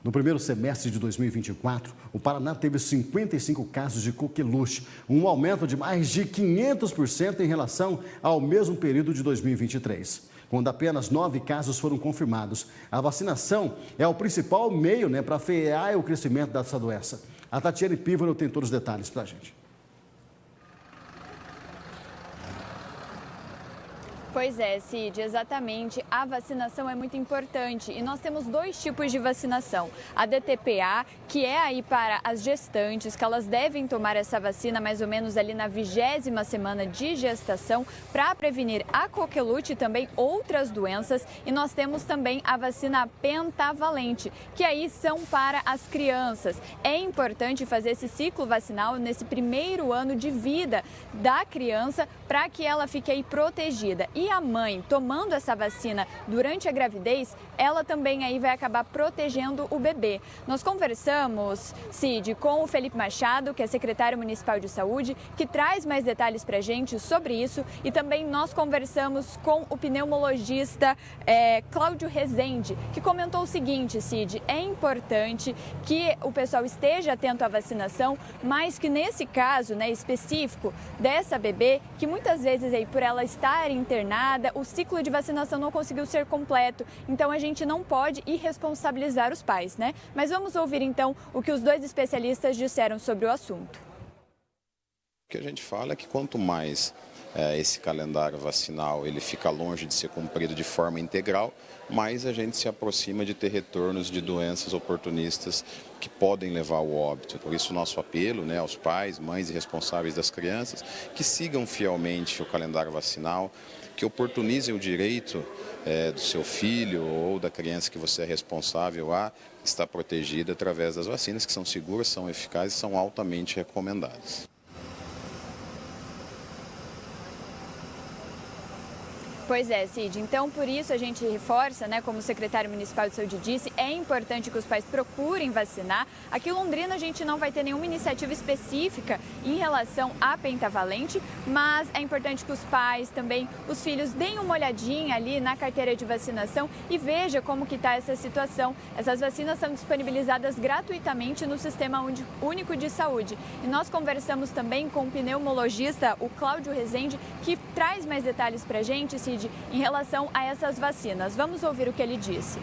No primeiro semestre de 2024, o Paraná teve 55 casos de coqueluche, um aumento de mais de 500% em relação ao mesmo período de 2023. Quando apenas 9 casos foram confirmados. A vacinação é o principal meio para frear o crescimento dessa doença. A Tatiane Pívaro tem todos os detalhes para a gente. Pois é, Cid, exatamente. A vacinação é muito importante e nós temos 2 tipos de vacinação. A DTPA, que é aí para as gestantes, que elas devem tomar essa vacina mais ou menos ali na 20ª semana de gestação para prevenir a coqueluche e também outras doenças. E nós temos também a vacina pentavalente, que aí são para as crianças. É importante fazer esse ciclo vacinal nesse primeiro ano de vida da criança para que ela fique aí protegida. E a mãe tomando essa vacina durante a gravidez, ela também aí vai acabar protegendo o bebê. Nós conversamos, Cid, com o Felipe Machado, que é secretário municipal de saúde, que traz mais detalhes para a gente sobre isso. E também nós conversamos com o pneumologista Cláudio Rezende, que comentou o seguinte, Cid, é importante que o pessoal esteja atento à vacinação, mas que nesse caso específico dessa bebê, que muitas vezes aí por ela estar internada, o ciclo de vacinação não conseguiu ser completo. Então a gente não pode irresponsabilizar os pais, né? Mas vamos ouvir então o que os 2 especialistas disseram sobre o assunto. O que a gente fala é que quanto mais esse calendário vacinal ele fica longe de ser cumprido de forma integral, mais a gente se aproxima de ter retornos de doenças oportunistas que podem levar ao óbito. Por isso o nosso apelo aos pais, mães e responsáveis das crianças que sigam fielmente o calendário vacinal, que oportunizem o direito do seu filho ou da criança que você é responsável a estar protegida através das vacinas, que são seguras, são eficazes e são altamente recomendadas. Pois é, Cid. Então, por isso a gente reforça, como o secretário municipal de saúde disse, é importante que os pais procurem vacinar. Aqui em Londrina a gente não vai ter nenhuma iniciativa específica em relação à pentavalente, mas é importante que os pais também, os filhos, deem uma olhadinha ali na carteira de vacinação e veja como que está essa situação. Essas vacinas são disponibilizadas gratuitamente no Sistema Único de Saúde. E nós conversamos também com o pneumologista, o Cláudio Rezende, que traz mais detalhes para a gente, Cid, em relação a essas vacinas. Vamos ouvir o que ele disse.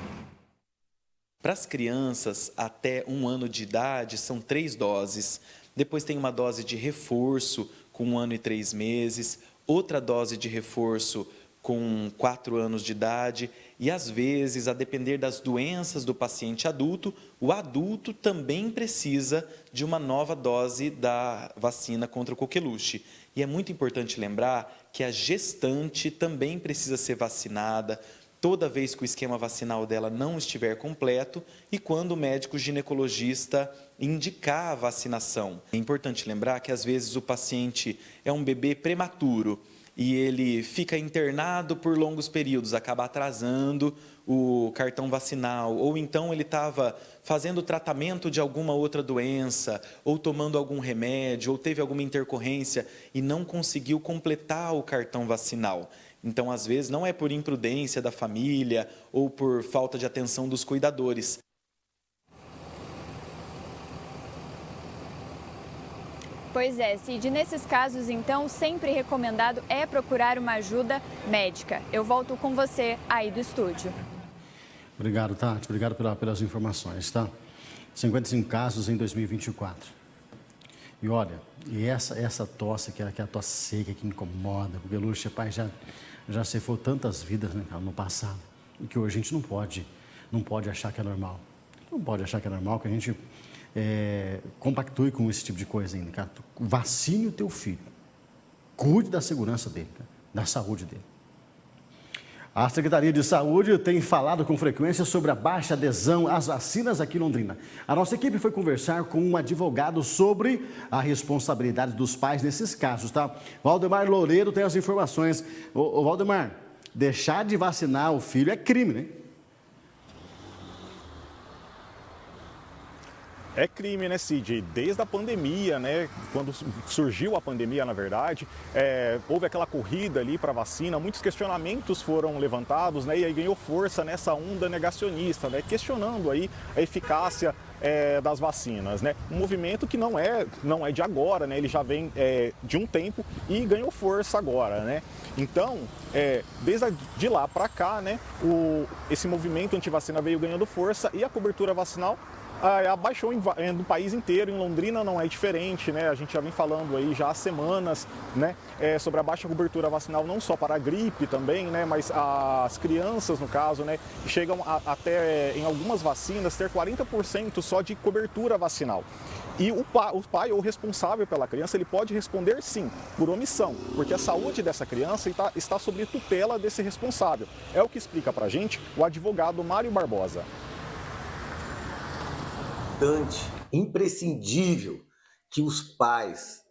Para as crianças até 1 ano de idade, são 3 doses. Depois tem uma dose de reforço com 1 ano e 3 meses, outra dose de reforço com 4 anos de idade e, às vezes, a depender das doenças do paciente adulto, o adulto também precisa de uma nova dose da vacina contra o coqueluche. E é muito importante lembrar que a gestante também precisa ser vacinada toda vez que o esquema vacinal dela não estiver completo e quando o médico ginecologista indicar a vacinação. É importante lembrar que, às vezes, o paciente é um bebê prematuro e ele fica internado por longos períodos, acaba atrasando o cartão vacinal, ou então ele estava fazendo tratamento de alguma outra doença, ou tomando algum remédio, ou teve alguma intercorrência e não conseguiu completar o cartão vacinal. Então, às vezes, não é por imprudência da família ou por falta de atenção dos cuidadores. Pois é, Cid, nesses casos, então, sempre recomendado é procurar uma ajuda médica. Eu volto com você aí do estúdio. Obrigado, Tati. Obrigado pelas informações, tá? 55 casos em 2024. E olha, essa tosse, que é a tosse seca, que incomoda, porque Lúcia, pai, já ceifou tantas vidas, né, no passado, e que hoje a gente não pode achar que é normal. Não pode achar que é normal que a gente compactue com esse tipo de coisa ainda, cara. Vacine o teu filho. Cuide da segurança dele, cara, da saúde dele. A Secretaria de Saúde tem falado com frequência sobre a baixa adesão às vacinas aqui em Londrina. A nossa equipe foi conversar com um advogado sobre a responsabilidade dos pais nesses casos, tá? Valdemar Loureiro tem as informações. Ô Valdemar, deixar de vacinar o filho é crime, né? É crime, né, Cid? Desde a pandemia, né? Quando surgiu a pandemia, na verdade, houve aquela corrida ali para a vacina, muitos questionamentos foram levantados, né? E aí ganhou força nessa onda negacionista, né? Questionando aí a eficácia das vacinas, né? Um movimento que não é de agora, né? Ele já vem de um tempo e ganhou força agora, né? Então, desde de lá para cá, né? Esse movimento antivacina veio ganhando força e a cobertura vacinal abaixou no país inteiro. Em Londrina não é diferente, né? A gente já vem falando aí já há semanas, né? Sobre a baixa cobertura vacinal, não só para a gripe também, né? Mas as crianças, no caso, né? Chegam até em algumas vacinas ter 40% só de cobertura vacinal. E o pai ou responsável pela criança, ele pode responder sim, por omissão, porque a saúde dessa criança está sob tutela desse responsável. É o que explica pra gente o advogado Mário Barbosa. Imprescindível que os pais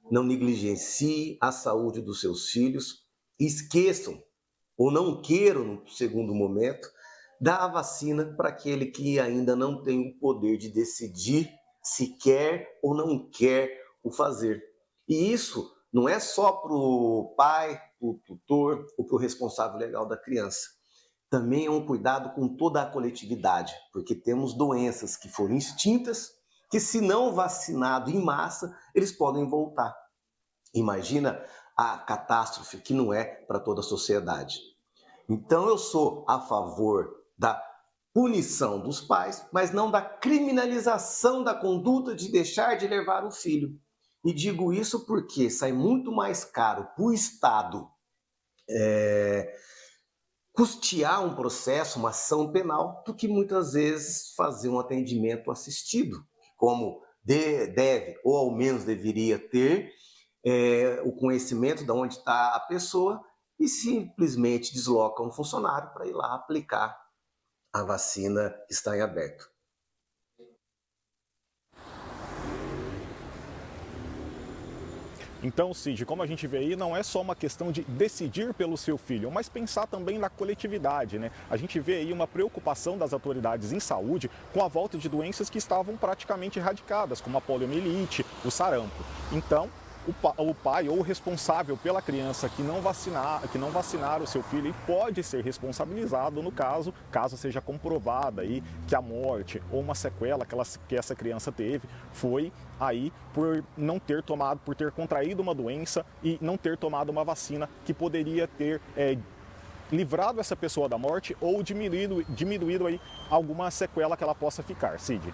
não negligenciem a saúde dos seus filhos, esqueçam ou não queiram, no segundo momento, dar a vacina para aquele que ainda não tem o poder de decidir se quer ou não quer o fazer. E isso não é só para o pai, para o tutor ou para o responsável legal da criança. Também é um cuidado com toda a coletividade, porque temos doenças que foram extintas, que se não vacinado em massa, eles podem voltar. Imagina a catástrofe que não é para toda a sociedade. Então eu sou a favor da punição dos pais, mas não da criminalização da conduta de deixar de levar o filho. E digo isso porque sai muito mais caro para o Estado custear um processo, uma ação penal, do que muitas vezes fazer um atendimento assistido, como deve, ou ao menos deveria ter, o conhecimento de onde está a pessoa e simplesmente desloca um funcionário para ir lá aplicar a vacina que está em aberto. Então, Cid, como a gente vê aí, não é só uma questão de decidir pelo seu filho, mas pensar também na coletividade, né? A gente vê aí uma preocupação das autoridades em saúde com a volta de doenças que estavam praticamente erradicadas, como a poliomielite, o sarampo. Então, o pai ou o responsável pela criança que não vacinar o seu filho pode ser responsabilizado no caso seja comprovada aí que a morte ou uma sequela que essa criança teve foi aí por ter contraído uma doença e não ter tomado uma vacina que poderia ter livrado essa pessoa da morte ou diminuído aí alguma sequela que ela possa ficar. Cid.